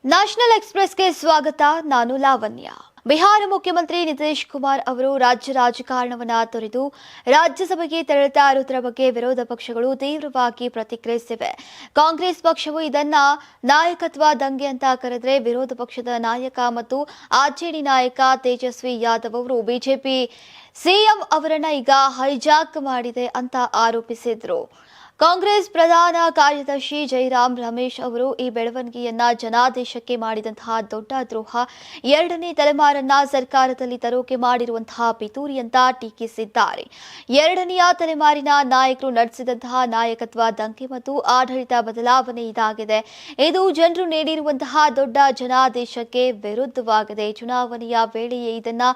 National ಎಕ್ಸ್‌ಪ್ರೆಸ್‌ಗೆ ಸ್ವಾಗತ. ನಾನು ಲಾವಣ್ಯ. ಬಿಹಾರ ಮುಖ್ಯಮಂತ್ರಿ ನಿತೀಶ್ ಕುಮಾರ್ ಅವರು ರಾಜ್ಯ ರಾಜಕಾರಣವನ್ನು ತೊರೆದು ರಾಜ್ಯಸಭೆಗೆ ತೆರಳುತ್ತಾ ಇರುವುದರ ಬಗ್ಗೆ ವಿರೋಧ ಪಕ್ಷಗಳು ತೀವ್ರವಾಗಿ ಪ್ರತಿಕ್ರಿಯಿಸಿವೆ. ಕಾಂಗ್ರೆಸ್ ಪಕ್ಷವು ಇದನ್ನ ನಾಯಕತ್ವ ದಂಗೆ ಅಂತ ಕರೆದರೆ, ವಿರೋಧ ಪಕ್ಷದ ನಾಯಕ ಮತ್ತು ಆರ್ಜೆಡಿ ನಾಯಕ ತೇಜಸ್ವಿ ಯಾದವ್ ಅವರು ಬಿಜೆಪಿ ಸಿಎಂ ಅವರನ್ನ ಈಗ ಹೈಜಾಕ್ ಮಾಡಿದೆ ಅಂತ ಆರೋಪಿಸಿದ್ರು. ಕಾಂಗ್ರೆಸ್ ಪ್ರಧಾನ ಕಾರ್ಯದರ್ಶಿ ಜೈರಾಮ್ ರಮೇಶ್ ಅವರು ಈ ಬೆಳವಣಿಗೆಯನ್ನ ಜನಾದೇಶಕ್ಕೆ ಮಾಡಿದಂತಹ ದೊಡ್ಡ ದ್ರೋಹ, ಎರಡನೇ ತಲೆಮಾರನ್ನ ಸರ್ಕಾರದಲ್ಲಿ ತರೋಕೆ ಮಾಡಿರುವಂತಹ ಪಿತೂರಿ ಅಂತ ಟೀಕಿಸಿದ್ದಾರೆ. ಎರಡನೆಯ ತಲೆಮಾರಿನ ನಾಯಕರು ನಡೆಸಿದಂತಹ ನಾಯಕತ್ವ ದಂಗೆ ಮತ್ತು ಆಡಳಿತ ಬದಲಾವಣೆ ಇದಾಗಿದೆ. ಇದು ಜನರು ನೀಡಿರುವಂತಹ ದೊಡ್ಡ ಜನಾದೇಶಕ್ಕೆ ವಿರುದ್ಧವಾಗಿದೆ. ಚುನಾವಣೆಯ ವೇಳೆಯೇ ಇದನ್ನ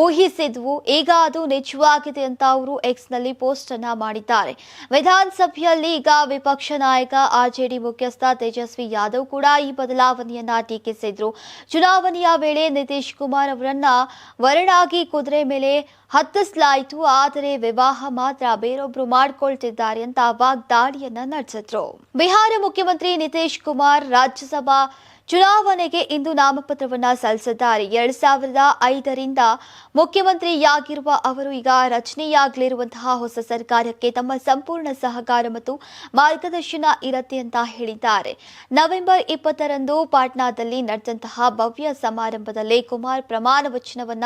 ಊಹಿಸಿದ್ವು, ಈಗ ಅದು ನಿಜವಾಗಿದೆ ಅಂತ ಅವರು ಎಕ್ಸ್ನಲ್ಲಿ ಪೋಸ್ಟ್ ಅನ್ನ ಮಾಡಿದ್ದಾರೆ. ವಿಧಾನಸಭೆಯಲ್ಲಿ ಈಗ ವಿಪಕ್ಷ ನಾಯಕ ಆರ್ಜೆಡಿ ಮುಖ್ಯಸ್ಥ ತೇಜಸ್ವಿ ಯಾದವ್ ಕೂಡ ಈ ಬದಲಾವಣೆಯನ್ನ ಟೀಕಿಸಿದ್ರು. ಚುನಾವಣೆಯ ವೇಳೆ ನಿತೀಶ್ ಕುಮಾರ್ ಅವರನ್ನ ವರನಾಗಿ ಕುದುರೆ ಮೇಲೆ ಹತ್ತಿಸಲಾಯಿತು, ಆದರೆ ವಿವಾಹ ಮಾತ್ರ ಬೇರೊಬ್ರು ಮಾಡ್ಕೊಳ್ತಿದ್ದಾರೆ ಅಂತ ವಾಗ್ದಾಳಿಯನ್ನ ನಡೆಸಿದ್ರು. ಬಿಹಾರ ಮುಖ್ಯಮಂತ್ರಿ ನಿತೀಶ್ ಕುಮಾರ್ ರಾಜ್ಯಸಭಾ ಚುನಾವಣೆಗೆ ಇಂದು ನಾಮಪತ್ರವನ್ನ ಸಲ್ಲಿಸಿದ್ದಾರೆ. 2005ರಿಂದ ಮುಖ್ಯಮಂತ್ರಿಯಾಗಿರುವ ಅವರು ಈಗ ರಚನೆಯಾಗಲಿರುವಂತಹ ಹೊಸ ಸರ್ಕಾರಕ್ಕೆ ತಮ್ಮ ಸಂಪೂರ್ಣ ಸಹಕಾರ ಮತ್ತು ಮಾರ್ಗದರ್ಶನ ಇರತ್ತೆ ಅಂತ ಹೇಳಿದ್ದಾರೆ. ನವೆಂಬರ್ 20ರಂದು ಪಾಟ್ನಾದಲ್ಲಿ ನಡೆದಂತಹ ಭವ್ಯ ಸಮಾರಂಭದಲ್ಲಿ ಕುಮಾರ್ ಪ್ರಮಾಣ ವಚನವನ್ನ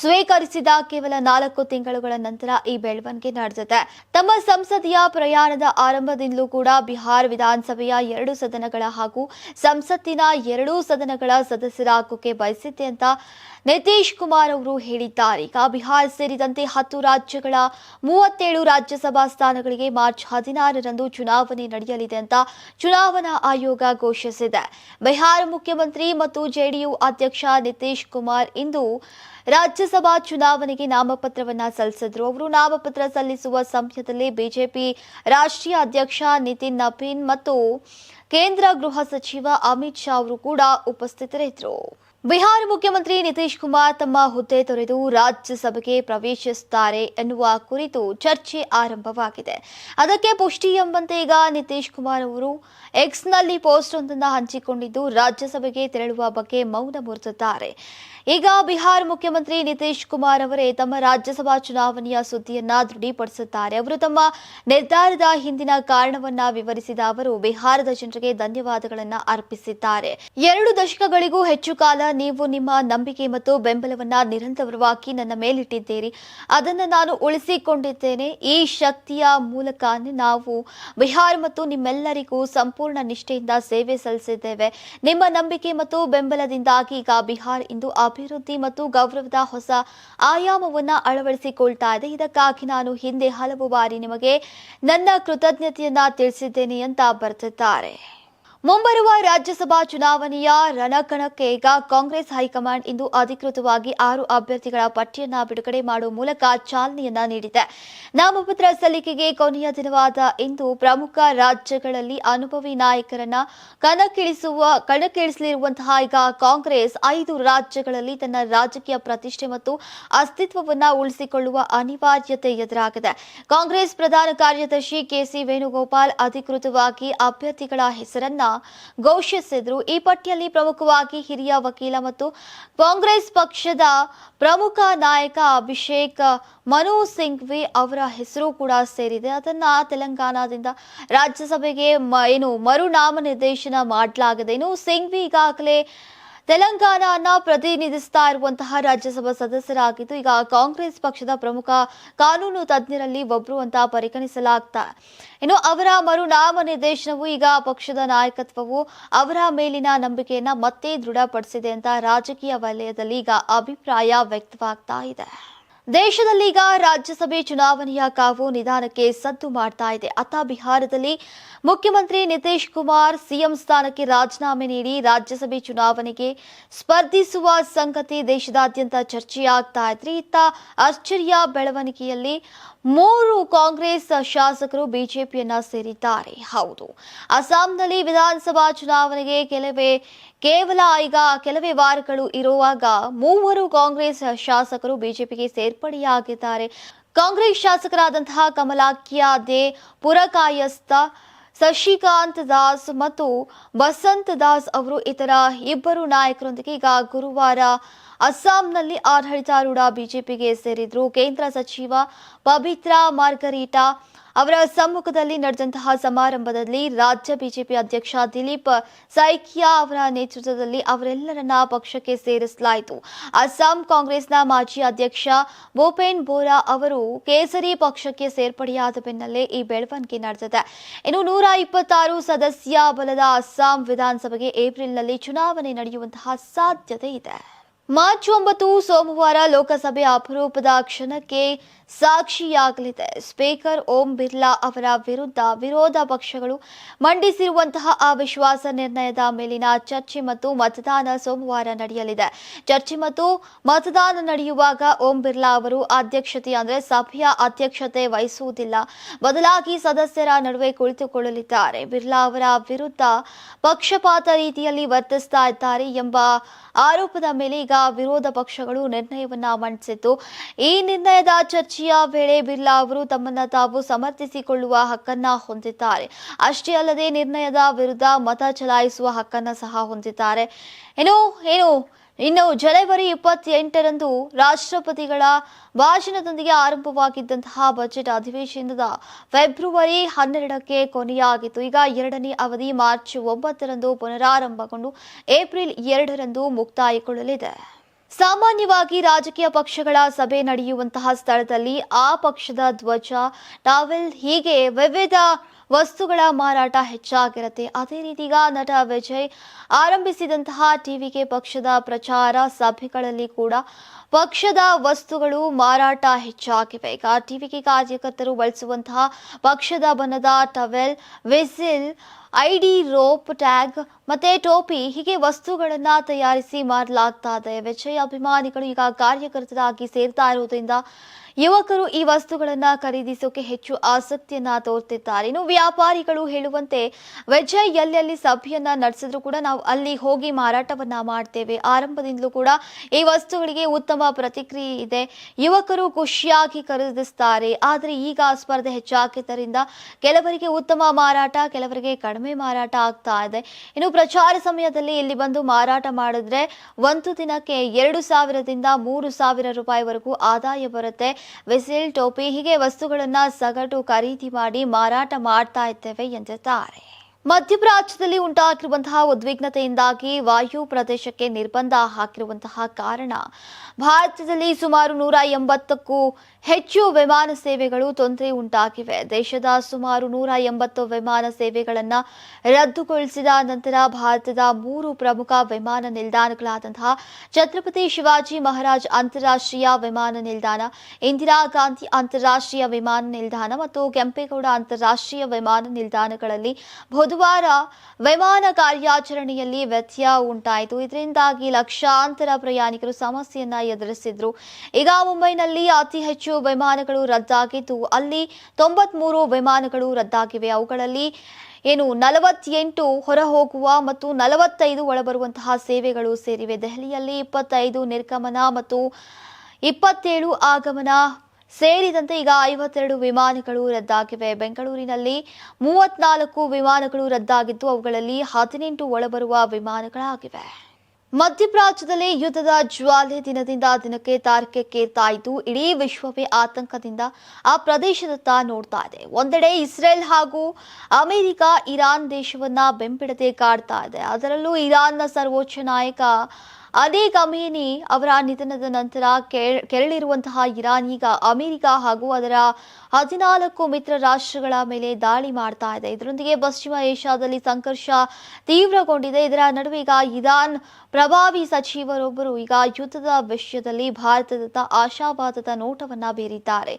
ಸ್ವೀಕರಿಸಿದ ಕೇವಲ 4 ತಿಂಗಳುಗಳ ನಂತರ ಈ ಬೆಳವಣಿಗೆ ನಡೆದಿದೆ. ತಮ್ಮ ಸಂಸದೀಯ ಪ್ರಯಾಣದ ಆರಂಭದಿಂದಲೂ ಕೂಡ ಬಿಹಾರ ವಿಧಾನಸಭೆಯ 2 ಸದನಗಳ ಹಾಗೂ ಸಂಸತ್ತಿನ 2 ಸದನಗಳ ಸದಸ್ಯರಾಗೋಕೆ ಬಯಸಿದ್ದೆ ಅಂತ ನಿತೀಶ್ ಕುಮಾರ್ ಅವರು ಹೇಳಿದ್ದಾರೆ. ಈಗ ಬಿಹಾರ ಸೇರಿದಂತೆ 10 ರಾಜ್ಯಗಳ 37 ರಾಜ್ಯಸಭಾ ಸ್ಥಾನಗಳಿಗೆ ಮಾರ್ಚ್ 16ರಂದು ಚುನಾವಣೆ ನಡೆಯಲಿದೆ ಅಂತ ಚುನಾವಣಾ ಆಯೋಗ ಘೋಷಿಸಿದೆ. ಬಿಹಾರ ಮುಖ್ಯಮಂತ್ರಿ ಮತ್ತು ಜೆಡಿಯು ಅಧ್ಯಕ್ಷ ನಿತೀಶ್ ಕುಮಾರ್ ಇಂದು ರಾಜ್ಯಸಭಾ ಚುನಾವಣೆಗೆ ನಾಮಪತ್ರವನ್ನ ಸಲ್ಲಿಸಿದ್ರು. ಅವರು ನಾಮಪತ್ರ ಸಲ್ಲಿಸುವ ಸಮಯದಲ್ಲಿ ಬಿಜೆಪಿ ರಾಷ್ಟ್ರೀಯ ಅಧ್ಯಕ್ಷ ನಿತಿನ್ ನಬೀನ್ ಮತ್ತು ಕೇಂದ್ರ ಗೃಹ ಸಚಿವ ಅಮಿತ್ ಶಾ ಅವರು ಕೂಡ ಉಪಸ್ಥಿತರಿದ್ದರು. ಬಿಹಾರ ಮುಖ್ಯಮಂತ್ರಿ ನಿತೀಶ್ ಕುಮಾರ್ ತಮ್ಮ ಹುದ್ದೆ ತೊರೆದು ರಾಜ್ಯಸಭೆಗೆ ಪ್ರವೇಶಿಸುತ್ತಾರೆ ಎನ್ನುವ ಕುರಿತು ಚರ್ಚೆ ಆರಂಭವಾಗಿದೆ. ಅದಕ್ಕೆ ಪುಷ್ಟಿ ಎಂಬಂತೆ ಈಗ ನಿತೀಶ್ ಕುಮಾರ್ ಅವರು ಎಕ್ಸ್ನಲ್ಲಿ ಪೋಸ್ಟ್ ಒಂದನ್ನು ಹಂಚಿಕೊಂಡಿದ್ದು ರಾಜ್ಯಸಭೆಗೆ ತೆರಳುವ ಬಗ್ಗೆ ಮೌನ ಮುರಿದಿದ್ದಾರೆ. ಈಗ ಬಿಹಾರ ಮುಖ್ಯಮಂತ್ರಿ ನಿತೀಶ್ ಕುಮಾರ್ ಅವರೇ ತಮ್ಮ ರಾಜ್ಯಸಭಾ ಚುನಾವಣೆಯ ಸುದ್ದಿಯನ್ನ ದೃಢಪಡಿಸಿದ್ದಾರೆ. ಅವರು ತಮ್ಮ ನಿರ್ಧಾರದ ಹಿಂದಿನ ಕಾರಣವನ್ನ ವಿವರಿಸಿದ ಅವರು ಬಿಹಾರದ ಜನರಿಗೆ ಧನ್ಯವಾದಗಳನ್ನ ಅರ್ಪಿಸಿದ್ದಾರೆ. 2 ದಶಕಗಳಿಗೂ ಹೆಚ್ಚು ಕಾಲ ನೀವು ನಿಮ್ಮ ನಂಬಿಕೆ ಮತ್ತು ಬೆಂಬಲವನ್ನ ನಿರಂತರವಾಗಿ ನನ್ನ ಮೇಲಿಟ್ಟಿದ್ದೀರಿ. ಅದನ್ನು ನಾನು ಉಳಿಸಿಕೊಂಡಿದ್ದೇನೆ. ಈ ಶಕ್ತಿಯ ಮೂಲಕ ನಾವು ಬಿಹಾರ ಮತ್ತು ನಿಮ್ಮೆಲ್ಲರಿಗೂ ಸಂಪೂರ್ಣ ನಿಷ್ಠೆಯಿಂದ ಸೇವೆ ಸಲ್ಲಿಸಿದ್ದೇವೆ. ನಿಮ್ಮ ನಂಬಿಕೆ ಮತ್ತು ಬೆಂಬಲದಿಂದಾಗಿ ಈಗ ಬಿಹಾರ ಇಂದು ಅಭಿವೃದ್ಧಿ ಮತ್ತು ಗೌರವದ ಹೊಸ ಆಯಾಮವನ್ನ ಅಳವಡಿಸಿಕೊಳ್ತಾ ಇದೆ. ಇದಕ್ಕಾಗಿ ನಾನು ಹಿಂದೆ ಹಲವು ಬಾರಿ ನಿಮಗೆ ನನ್ನ ಕೃತಜ್ಞತೆಯನ್ನ ತಿಳಿಸಿದ್ದೇನೆ ಅಂತ ಬರೆದಿದ್ದಾರೆ. ಮುಂಬರುವ ರಾಜ್ಯಸಭಾ ಚುನಾವಣೆಯ ರಣಕಣಕ್ಕೆ ಈಗ ಕಾಂಗ್ರೆಸ್ ಹೈಕಮಾಂಡ್ ಇಂದು ಅಧಿಕೃತವಾಗಿ 6 ಅಭ್ಯರ್ಥಿಗಳ ಪಟ್ಟಿಯನ್ನ ಬಿಡುಗಡೆ ಮಾಡುವ ಮೂಲಕ ಚಾಲನೆಯನ್ನ ನೀಡಿದೆ. ನಾಮಪತ್ರ ಸಲ್ಲಿಕೆಗೆ ಕೊನೆಯ ದಿನವಾದ ಇಂದು ಪ್ರಮುಖ ರಾಜ್ಯಗಳಲ್ಲಿ ಅನುಭವಿ ನಾಯಕರನ್ನ ಕಣಕ್ಕಿಳಿಸಲಿರುವಂತಹ ಈಗ ಕಾಂಗ್ರೆಸ್ 5 ರಾಜ್ಯಗಳಲ್ಲಿ ತನ್ನ ರಾಜಕೀಯ ಪ್ರತಿಷ್ಠೆ ಮತ್ತು ಅಸ್ತಿತ್ವವನ್ನ ಉಳಿಸಿಕೊಳ್ಳುವ ಅನಿವಾರ್ಯತೆ ಎದುರಾಗಿದೆ. ಕಾಂಗ್ರೆಸ್ ಪ್ರಧಾನ ಕಾರ್ಯದರ್ಶಿ ಕೆಸಿ ವೇಣುಗೋಪಾಲ್ ಅಧಿಕೃತವಾಗಿ ಅಭ್ಯರ್ಥಿಗಳ ಹೆಸರನ್ನ ಘೋಷಿಸಿದ್ರು. ಈ ಪಟ್ಟಿಯಲ್ಲಿ ಪ್ರಮುಖವಾಗಿ ಹಿರಿಯ ವಕೀಲ ಮತ್ತು ಕಾಂಗ್ರೆಸ್ ಪಕ್ಷದ ಪ್ರಮುಖ ನಾಯಕ ಅಭಿಷೇಕ್ ಮನು ಸಿಂಘ್ವಿ ಅವರ ಹೆಸರು ಕೂಡ ಸೇರಿದೆ. ಅದನ್ನ ತೆಲಂಗಾಣದಿಂದ ರಾಜ್ಯಸಭೆಗೆ ಮರು ನಾಮನಿರ್ದೇಶನ ಮಾಡಲಾಗಿದೆ. ಇನ್ನು ಸಿಂಘ್ವಿ ಈಗಾಗಲೇ ತೆಲಂಗಾಣನ ಪ್ರತಿನಿಧಿಸ್ತಾ ಇರುವಂತಹ ರಾಜ್ಯಸಭಾ ಸದಸ್ಯರಾಗಿದ್ದು ಈಗ ಕಾಂಗ್ರೆಸ್ ಪಕ್ಷದ ಪ್ರಮುಖ ಕಾನೂನು ತಜ್ಞರಲ್ಲಿ ಒಬ್ಬರು ಅಂತ ಪರಿಗಣಿಸಲಾಗ್ತಾ. ಇನ್ನು ಅವರ ಮರು ನಾಮನಿರ್ದೇಶನವು ಈಗ ಪಕ್ಷದ ನಾಯಕತ್ವವು ಅವರ ಮೇಲಿನ ನಂಬಿಕೆಯನ್ನ ಮತ್ತೆ ದೃಢಪಡಿಸಿದೆ ಅಂತ ರಾಜಕೀಯ ವಲಯದಲ್ಲಿ ಈಗ ಅಭಿಪ್ರಾಯ ವ್ಯಕ್ತವಾಗ್ತಾ ಇದೆ. ದೇಶದಲ್ಲಿ ಈಗ ರಾಜ್ಯಸಭೆ ಚುನಾವಣೆಯ ಕಾವು ನಿಧಾನಕ್ಕೆ ಸದ್ದು ಮಾಡ್ತಾ ಇದೆ. ಅತ್ತ ಬಿಹಾರದಲ್ಲಿ ಮುಖ್ಯಮಂತ್ರಿ ನಿತೀಶ್ ಕುಮಾರ್ ಸಿಎಂ ಸ್ಥಾನಕ್ಕೆ ರಾಜೀನಾಮೆ ನೀಡಿ ರಾಜ್ಯಸಭೆ ಚುನಾವಣೆಗೆ ಸ್ಪರ್ಧಿಸುವ ಸಂಗತಿ ದೇಶದಾದ್ಯಂತ ಚರ್ಚೆಯಾಗ್ತಾ ಇದ್ರೆ, ಇತ್ತ ಆಶ್ಚರ್ಯ ಬೆಳವಣಿಗೆಯಲ್ಲಿ 3 ಕಾಂಗ್ರೆಸ್ ಶಾಸಕರು ಬಿಜೆಪಿಯನ್ನ ಸೇರಿದ್ದಾರೆ. ಹೌದು, ಅಸ್ಸಾಂನಲ್ಲಿ ವಿಧಾನಸಭಾ ಚುನಾವಣೆಗೆ ಕೇವಲ ಈಗ ಕೆಲವೇ ವಾರಗಳು ಇರುವಾಗ 3 ಕಾಂಗ್ರೆಸ್ ಶಾಸಕರು ಬಿಜೆಪಿಗೆ ಸೇರ್ಪಡೆಯಾಗಿದ್ದಾರೆ. ಕಾಂಗ್ರೆಸ್ ಶಾಸಕರಾದಂತಹ ಕಮಲಾಖ್ಯ ದೇ ಪುರಕಾಯಸ್ಥ, ಶಶಿಕಾಂತ್ ದಾಸ್ ಮತ್ತು ಬಸಂತ್ ದಾಸ್ ಅವರು ಇತರ ಇಬ್ಬರು ನಾಯಕರೊಂದಿಗೆ ಈಗ ಗುರುವಾರ ಅಸ್ಸಾಂನಲ್ಲಿ ಆಡಳಿತಾರೂಢ ಬಿಜೆಪಿಗೆ ಸೇರಿದ್ರು. ಕೇಂದ್ರ ಸಚಿವ ಪಬಿತ್ರಾ ಮಾರ್ಗರೀಟಾ ಅವರ ಸಮ್ಮುಖದಲ್ಲಿ ನಡೆದಂತಹ ಸಮಾರಂಭದಲ್ಲಿ ರಾಜ್ಯ ಬಿಜೆಪಿ ಅಧ್ಯಕ್ಷ ದಿಲೀಪ್ ಸೈಕಿಯಾ ಅವರ ನೇತೃತ್ವದಲ್ಲಿ ಅವರೆಲ್ಲರನ್ನ ಪಕ್ಷಕ್ಕೆ ಸೇರಿಸಲಾಯಿತು. ಅಸ್ಸಾಂ ಕಾಂಗ್ರೆಸ್ನ ಮಾಜಿ ಅಧ್ಯಕ್ಷ ಭೂಪೇನ್ ಬೋರಾ ಅವರು ಕೇಸರಿ ಪಕ್ಷಕ್ಕೆ ಸೇರ್ಪಡೆಯಾದ ಬೆನ್ನಲ್ಲೇ ಈ ಬೆಳವಣಿಗೆ ನಡೆದಿದೆ. ಇನ್ನು 126 ಸದಸ್ಯ ಬಲದ ಅಸ್ಸಾಂ ವಿಧಾನಸಭೆಗೆ ಏಪ್ರಿಲ್ನಲ್ಲಿ ಚುನಾವಣೆ ನಡೆಯುವಂತಹ ಸಾಧ್ಯತೆ ಇದೆ. ಮಾರ್ಚ್ 9 ಸೋಮವಾರ ಲೋಕಸಭೆ ಅಪರೂಪದ ಕ್ಷಣಕ್ಕೆ ಸಾಕ್ಷಿಯಾಗಲಿದೆ. ಸ್ಪೀಕರ್ ಓಂ ಬಿರ್ಲಾ ಅವರ ವಿರುದ್ಧ ವಿರೋಧ ಪಕ್ಷಗಳು ಮಂಡಿಸಿರುವಂತಹ ಅವಿಶ್ವಾಸ ನಿರ್ಣಯದ ಮೇಲಿನ ಚರ್ಚೆ ಮತ್ತು ಮತದಾನ ಸೋಮವಾರ ನಡೆಯಲಿದೆ. ಚರ್ಚೆ ಮತ್ತು ಮತದಾನ ನಡೆಯುವಾಗ ಓಂ ಬಿರ್ಲಾ ಅವರು ಸಭೆಯ ಅಧ್ಯಕ್ಷತೆ ವಹಿಸುವುದಿಲ್ಲ. ಬದಲಾಗಿ ಸದಸ್ಯರ ನಡುವೆ ಕುಳಿತುಕೊಳ್ಳಲಿದ್ದಾರೆ. ಬಿರ್ಲಾ ಅವರ ವಿರುದ್ಧ ಪಕ್ಷಪಾತ ರೀತಿಯಲ್ಲಿ ವರ್ತಿಸ್ತಾ ಇದ್ದಾರೆ ಎಂಬ ಆರೋಪದ ಮೇಲೆ ಈಗ ವಿರೋಧ ಪಕ್ಷಗಳು ನಿರ್ಣಯವನ್ನ ಮಂಡಿಸಿತ್ತು. ಈ ನಿರ್ಣಯದ ಚರ್ಚೆಯ ವೇಳೆ ಬಿರ್ಲಾ ಅವರು ತಮ್ಮನ್ನ ತಾವು ಸಮರ್ಥಿಸಿಕೊಳ್ಳುವ ಹಕ್ಕನ್ನ ಹೊಂದಿದ್ದಾರೆ. ಅಷ್ಟೇ ಅಲ್ಲದೆ ನಿರ್ಣಯದ ವಿರುದ್ಧ ಮತ ಚಲಾಯಿಸುವ ಹಕ್ಕನ್ನ ಸಹ ಹೊಂದಿದ್ದಾರೆ. ಇನ್ನು ಜನವರಿ 28ರಂದು ರಾಷ್ಟ್ರಪತಿಗಳ ಭಾಷಣದೊಂದಿಗೆ ಆರಂಭವಾಗಿದ್ದಂತಹ ಬಜೆಟ್ ಅಧಿವೇಶನದ ಫೆಬ್ರವರಿ 12ಕ್ಕೆ ಕೊನೆಯಾಗಿತ್ತು. ಈಗ ಎರಡನೇ ಅವಧಿ ಮಾರ್ಚ್ 9ರಂದು ಪುನರಾರಂಭಗೊಂಡು ಏಪ್ರಿಲ್ 2ರಂದು ಮುಕ್ತಾಯಗೊಳ್ಳಲಿದೆ. ಸಾಮಾನ್ಯವಾಗಿ ರಾಜಕೀಯ ಪಕ್ಷಗಳ ಸಭೆ ನಡೆಯುವಂತಹ ಸ್ಥಳದಲ್ಲಿ ಆ ಪಕ್ಷದ ಧ್ವಜ, ಟಾವೆಲ್ ಹೀಗೆ ವಿವಿಧ ವಸ್ತುಗಳ ಮಾರಾಟ ಹೆಚ್ಚಾಗಿರುತ್ತೆ. ಅದೇ ರೀತಿ ಈಗ ನಟ ವಿಜಯ್ ಆರಂಭಿಸಿದಂತಹ ಟಿವಿಗೆ ಪಕ್ಷದ ಪ್ರಚಾರ ಸಭೆಗಳಲ್ಲಿ ಕೂಡ ಪಕ್ಷದ ವಸ್ತುಗಳು ಮಾರಾಟ ಹೆಚ್ಚಾಗಿವೆ. ಈಗ ಟಿವಿಗೆ ಕಾರ್ಯಕರ್ತರು ಬಳಸುವಂತಹ ಪಕ್ಷದ ಬಣ್ಣದ towel, whistle, ID, rope, tag ಮತ್ತೆ ಟೋಪಿ ಹೀಗೆ ವಸ್ತುಗಳನ್ನ ತಯಾರಿಸಿ ಮಾರಲಾಗ್ತಾ ಇದೆ. ವಿಜಯ್ ಅಭಿಮಾನಿಗಳು ಈಗ ಕಾರ್ಯಕರ್ತರಾಗಿ ಸೇರ್ತಾ ಇರುವುದರಿಂದ ಯುವಕರು ಈ ವಸ್ತುಗಳನ್ನ ಖರೀದಿಸೋಕೆ ಹೆಚ್ಚು ಆಸಕ್ತಿಯನ್ನ ತೋರ್ತಿದ್ದಾರೆ. ಇನ್ನು ವ್ಯಾಪಾರಿಗಳು ಹೇಳುವಂತೆ ವಿಜಯ್ ಎಲ್ಲೆಲ್ಲಿ ಸಭೆಯನ್ನ ನಡೆಸಿದ್ರು ಕೂಡ ನಾವು ಅಲ್ಲಿ ಹೋಗಿ ಮಾರಾಟವನ್ನ ಮಾಡ್ತೇವೆ. ಆರಂಭದಿಂದಲೂ ಕೂಡ ಈ ವಸ್ತುಗಳಿಗೆ ಉತ್ತಮ ಪ್ರತಿಕ್ರಿಯೆ ಇದೆ. ಯುವಕರು ಖುಷಿಯಾಗಿ ಖರೀದಿಸ್ತಾರೆ. ಆದರೆ ಈಗ ಸ್ಪರ್ಧೆ ಹೆಚ್ಚಾಗಿದ್ದರಿಂದ ಕೆಲವರಿಗೆ ಉತ್ತಮ ಮಾರಾಟ, ಕೆಲವರಿಗೆ ಕಡಿಮೆ ಮಾರಾಟ ಆಗ್ತಾ ಇದೆ. ಇನ್ನು ಪ್ರಚಾರ ಸಮಯದಲ್ಲಿ ಇಲ್ಲಿ ಬಂದು ಮಾರಾಟ ಮಾಡಿದ್ರೆ ಒಂದು ದಿನಕ್ಕೆ 2,000ದಿಂದ 3,000 ರೂಪಾಯಿವರೆಗೂ ಆದಾಯ ಬರುತ್ತೆ. ವಿಸಿಲ್, ಟೋಪಿ ಹೀಗೆ ವಸ್ತುಗಳನ್ನ ಸಗಟು ಖರೀದಿ ಮಾಡಿ ಮಾರಾಟ ಮಾಡ್ತಾ ಇದ್ದೇವೆ ಎಂದಿದ್ದಾರೆ. ಮಧ್ಯಪ್ರಾಚ್ಯದಲ್ಲಿ ಉಂಟಾಗಿರುವಂತಹ ಉದ್ವಿಗ್ನತೆಯಿಂದಾಗಿ ವಾಯು ಪ್ರದೇಶಕ್ಕೆ ನಿರ್ಬಂಧ ಹಾಕಿರುವಂತಹ ಕಾರಣ ಭಾರತದಲ್ಲಿ ಸುಮಾರು 180ಕ್ಕೂ ಹೆಚ್ಚು ವಿಮಾನ ಸೇವೆಗಳು ತೊಂದರೆ ಉಂಟಾಗಿವೆ. ದೇಶದ ಸುಮಾರು 180 ವಿಮಾನ ಸೇವೆಗಳನ್ನು ರದ್ದುಗೊಳಿಸಿದ ನಂತರ ಭಾರತದ 3 ಪ್ರಮುಖ ವಿಮಾನ ನಿಲ್ದಾಣಗಳಾದಂತಹ ಛತ್ರಪತಿ ಶಿವಾಜಿ ಮಹಾರಾಜ್ ಅಂತಾರಾಷ್ಟ್ರೀಯ ವಿಮಾನ ನಿಲ್ದಾಣ, ಇಂದಿರಾ ಗಾಂಧಿ ಅಂತಾರಾಷ್ಟ್ರೀಯ ವಿಮಾನ ನಿಲ್ದಾಣ ಮತ್ತು ಕೆಂಪೇಗೌಡ ಅಂತಾರಾಷ್ಟ್ರೀಯ ವಿಮಾನ ನಿಲ್ದಾಣಗಳಲ್ಲಿ ಬುಧವಾರ ವಿಮಾನ ಕಾರ್ಯಾಚರಣೆಯಲ್ಲಿ ವ್ಯತ್ಯಯ ಉಂಟಾಯಿತು. ಇದರಿಂದಾಗಿ ಲಕ್ಷಾಂತರ ಪ್ರಯಾಣಿಕರು ಸಮಸ್ಯೆಯನ್ನ ಎದುರಿಸಿದ್ರು. ಈಗ ಮುಂಬೈನಲ್ಲಿ ಅತಿ ಹೆಚ್ಚು ವಿಮಾನಗಳು ರದ್ದಾಗಿದ್ದು ಅಲ್ಲಿ 93 ವಿಮಾನಗಳು ರದ್ದಾಗಿವೆ. ಅವುಗಳಲ್ಲಿ 48 ಹೊರ ಹೋಗುವ ಮತ್ತು 45 ಒಳಬರುವಂತಹ ಸೇವೆಗಳು ಸೇರಿವೆ. ದೆಹಲಿಯಲ್ಲಿ 25 ನಿರ್ಗಮನ ಮತ್ತು 27 ಆಗಮನ ಸೇರಿದಂತೆ ಈಗ 52 ವಿಮಾನಗಳು ರದ್ದಾಗಿವೆ. ಬೆಂಗಳೂರಿನಲ್ಲಿ 34 ವಿಮಾನಗಳು ರದ್ದಾಗಿದ್ದು ಅವುಗಳಲ್ಲಿ 18 ಒಳಬರುವ ವಿಮಾನಗಳಾಗಿವೆ. ಮಧ್ಯಪ್ರಾಚ್ಯದಲ್ಲಿ ಯುದ್ಧದ ಜ್ವಾಲೆ ದಿನದಿಂದ ದಿನಕ್ಕೆ ತಾರಕಕ್ಕೇರ್ತಾ ಇದ್ದು ಇಡೀ ವಿಶ್ವವೇ ಆತಂಕದಿಂದ ಆ ಪ್ರದೇಶದತ್ತ ನೋಡ್ತಾ ಇದೆ. ಒಂದೆಡೆ ಇಸ್ರೇಲ್ ಹಾಗೂ ಅಮೆರಿಕ ಇರಾನ್ ದೇಶವನ್ನ ಬೆಂಬಿಡದೆ ಕಾಡ್ತಾ ಇದೆ. ಅದರಲ್ಲೂ ಇರಾನ್ನ ಸರ್ವೋಚ್ಚ ನಾಯಕ ಅಲಿ ಖಮೇನಿ ಅವರ ನಿಧನದ ನಂತರ ಕೆರಳಿರುವಂತಹ ಇರಾನ್ ಈಗ ಅಮೆರಿಕ ಹಾಗೂ ಅದರ 14 ಮಿತ್ರ ರಾಷ್ಟ್ರಗಳ ಮೇಲೆ ದಾಳಿ ಮಾಡ್ತಾ ಇದೆ. ಇದರೊಂದಿಗೆ ಪಶ್ಚಿಮ ಏಷ್ಯಾದಲ್ಲಿ ಸಂಘರ್ಷ ತೀವ್ರಗೊಂಡಿದೆ. ಇದರ ನಡುವೆ ಈಗ ಇರಾನ್ ಪ್ರಭಾವಿ ಸಚಿವರೊಬ್ಬರು ಈಗ ಯುದ್ಧದ ವಿಷಯದಲ್ಲಿ ಭಾರತದತ್ತ ಆಶಾವಾದದ ನೋಟವನ್ನ ಬೀರಿದ್ದಾರೆ.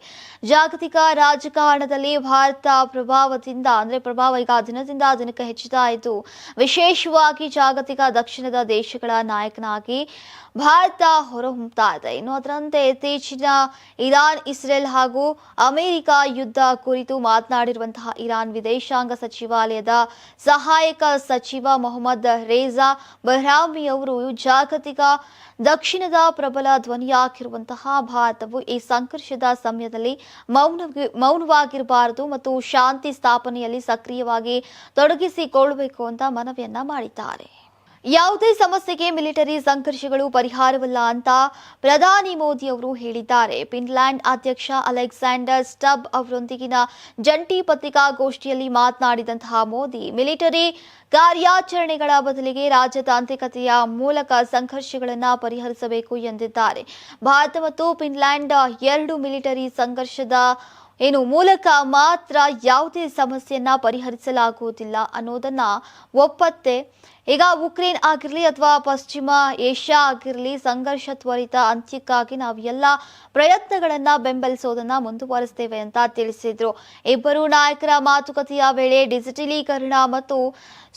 ಜಾಗತಿಕ ರಾಜಕಾರಣದಲ್ಲಿ ಭಾರತ ಪ್ರಭಾವ ಈಗ ದಿನದಿಂದ ದಿನಕ್ಕೆ ಹೆಚ್ಚುತ್ತಾ ಇದ್ದು ವಿಶೇಷವಾಗಿ ಜಾಗತಿಕ ದಕ್ಷಿಣದ ದೇಶಗಳ ನಾಯಕನಾಗಿ ಭಾರತ ಹೊರಹೊಮ್ಮುತ್ತಾ ಇದೆ. ಇನ್ನು ಅದರಂತೆ ಇತ್ತೀಚಿನ ಇರಾನ್, ಇಸ್ರೇಲ್ ಹಾಗೂ ಅಮೆರಿಕ ಜಾಗತಿಕ ಯುದ್ಧ ಕುರಿತು ಮಾತನಾಡಿರುವಂತಹ ಇರಾನ್ ವಿದೇಶಾಂಗ ಸಚಿವಾಲಯದ ಸಹಾಯಕ ಸಚಿವ ಮೊಹಮ್ಮದ್ ರೇಜಾ ಬಹ್ರಾಮಿ ಅವರು ಜಾಗತಿಕ ದಕ್ಷಿಣದ ಪ್ರಬಲ ಧ್ವನಿಯಾಗಿರುವಂತಹ ಭಾರತವು ಈ ಸಂಘರ್ಷದ ಸಮಯದಲ್ಲಿ ಮೌನವಾಗಿರಬಾರದು ಮತ್ತು ಶಾಂತಿ ಸ್ಥಾಪನೆಯಲ್ಲಿ ಸಕ್ರಿಯವಾಗಿ ತೊಡಗಿಸಿಕೊಳ್ಳಬೇಕು ಅಂತ ಮನವಿಯನ್ನ ಮಾಡಿದ್ದಾರೆ. ಯಾವುದೇ ಸಮಸ್ಯೆಗೆ ಮಿಲಿಟರಿ ಸಂಘರ್ಷಗಳು ಪರಿಹಾರವಲ್ಲ ಅಂತ ಪ್ರಧಾನಿ ಮೋದಿ ಅವರು ಹೇಳಿದ್ದಾರೆ. ಫಿನ್ಲ್ಯಾಂಡ್ ಅಧ್ಯಕ್ಷ ಅಲೆಕ್ಸಾಂಡರ್ ಸ್ಟಬ್ ಅವರೊಂದಿಗಿನ ಜಂಟಿ ಪತ್ರಿಕಾಗೋಷ್ಠಿಯಲ್ಲಿ ಮಾತನಾಡಿದಂತಹ ಮೋದಿ, ಮಿಲಿಟರಿ ಕಾರ್ಯಾಚರಣೆಗಳ ಬದಲಿಗೆ ರಾಜತಾಂತ್ರಿಕತೆಯ ಮೂಲಕ ಸಂಘರ್ಷಗಳನ್ನು ಪರಿಹರಿಸಬೇಕು ಎಂದಿದ್ದಾರೆ. ಭಾರತ ಮತ್ತು ಫಿನ್ಲ್ಯಾಂಡ್ ಎರಡು ಮಿಲಿಟರಿ ಸಂಘರ್ಷದ ಮೂಲಕ ಮಾತ್ರ ಯಾವುದೇ ಸಮಸ್ಯೆಯನ್ನ ಪರಿಹರಿಸಲಾಗುವುದಿಲ್ಲ ಅನ್ನೋದನ್ನ ಒಪ್ಪತ್ತೆ. ಈಗ ಉಕ್ರೇನ್ ಆಗಿರಲಿ ಅಥವಾ ಪಶ್ಚಿಮ ಏಷ್ಯಾ ಆಗಿರಲಿ, ಸಂಘರ್ಷ ತ್ವರಿತ ಅಂತ್ಯಕ್ಕಾಗಿ ನಾವು ಎಲ್ಲ ಪ್ರಯತ್ನಗಳನ್ನ ಬೆಂಬಲಿಸೋದನ್ನ ಮುಂದುವರಿಸ್ತೇವೆ ಅಂತ ತಿಳಿಸಿದ್ರು. ಇಬ್ಬರು ನಾಯಕರ ಮಾತುಕತೆಯ ವೇಳೆ ಡಿಜಿಟಲೀಕರಣ ಮತ್ತು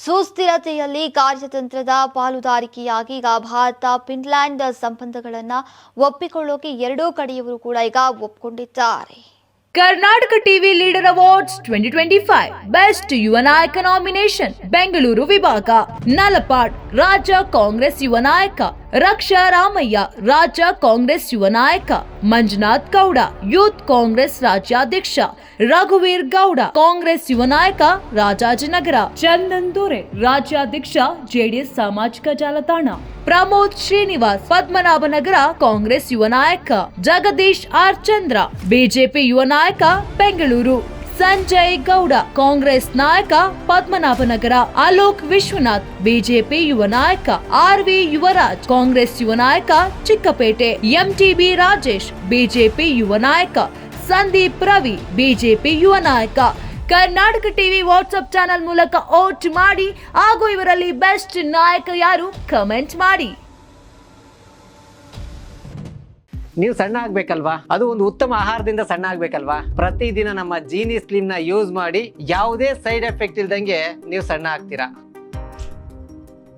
ಸುಸ್ಥಿರತೆಯಲ್ಲಿ ಕಾರ್ಯತಂತ್ರದ ಪಾಲುದಾರಿಕೆಯಾಗಿ ಈಗ ಭಾರತ ಫಿನ್ಲ್ಯಾಂಡ್ ಸಂಬಂಧಗಳನ್ನ ಒಪ್ಪಿಕೊಳ್ಳೋಕೆ ಎರಡೂ ಕಡೆಯವರು ಕೂಡ ಈಗ ಒಪ್ಪಿಕೊಂಡಿದ್ದಾರೆ. Karnataka TV leader awards 2025 best ಯುವ ನಾಯಕ ನಾಮಿನೇಷನ್ ಬೆಂಗಳೂರು ವಿಭಾಗ. ನಲಪಾಡ್ ರಾಜ್ಯ ಕಾಂಗ್ರೆಸ್ ಯುವ ನಾಯಕ ರಕ್ಷಾ ರಾಮಯ್ಯ, ರಾಜ್ಯ ಕಾಂಗ್ರೆಸ್ ಯುವ ನಾಯಕ ಮಂಜುನಾಥ್ ಗೌಡ, ಯೂತ್ ಕಾಂಗ್ರೆಸ್ ರಾಜ್ಯಾಧ್ಯಕ್ಷ ರಘುವೀರ್ ಗೌಡ, ಕಾಂಗ್ರೆಸ್ ಯುವ ನಾಯಕ ರಾಜಾಜಿನಗರ ಚಂದನ್ ದೊರೆ, ರಾಜ್ಯಾಧ್ಯಕ್ಷ ಜೆಡಿಎಸ್ ಸಾಮಾಜಿಕ ಜಾಲತಾಣ ಪ್ರಮೋದ್ ಶ್ರೀನಿವಾಸ್, ಪದ್ಮನಾಭನಗರ ಕಾಂಗ್ರೆಸ್ ಯುವ ನಾಯಕ ಜಗದೀಶ್ ಆರ್ ಚಂದ್ರ, ಬಿಜೆಪಿ ಯುವ ನಾಯಕ ಬೆಂಗಳೂರು ಸಂಜಯ್ ಗೌಡ, ಕಾಂಗ್ರೆಸ್ ನಾಯಕ ಪದ್ಮನಾಭನಗರ ಅಲೋಕ್ ವಿಶ್ವನಾಥ್, ಬಿಜೆಪಿ ಯುವ ನಾಯಕ ಆರ್ವಿ ಯುವರಾಜ್, ಕಾಂಗ್ರೆಸ್ ಯುವ ನಾಯಕ ಚಿಕ್ಕಪೇಟೆ ಎಂಟಿಬಿ ರಾಜೇಶ್, ಬಿಜೆಪಿ ಯುವ ನಾಯಕ ಸಂದೀಪ್ ರವಿ, ಬಿಜೆಪಿ ಯುವ ನಾಯಕ. ಕರ್ನಾಟಕ ಟಿವಿ ವಾಟ್ಸ್ಆಪ್ ಚಾನೆಲ್ ಮೂಲಕ ವೋಟ್ ಮಾಡಿ ಹಾಗೂ ಇವರಲ್ಲಿ ಬೆಸ್ಟ್ ನಾಯಕ ಯಾರು ಕಮೆಂಟ್ ಮಾಡಿ. ನೀವು ಸಣ್ಣ ಆಗ್ಬೇಕಲ್ವಾ? ಅದು ಒಂದು ಉತ್ತಮ ಆಹಾರದಿಂದ ಸಣ್ಣ ಆಗ್ಬೇಕಲ್ವಾ? ಪ್ರತಿದಿನ ನಮ್ಮ ಜೀನಿ ಸ್ಲಿಮ್ ನ ಯೂಸ್ ಮಾಡಿ ಯಾವುದೇ ಸೈಡ್ ಎಫೆಕ್ಟ್ ಇಲ್ದಂಗೆ ನೀವು ಸಣ್ಣ ಆಗ್ತೀರಾ.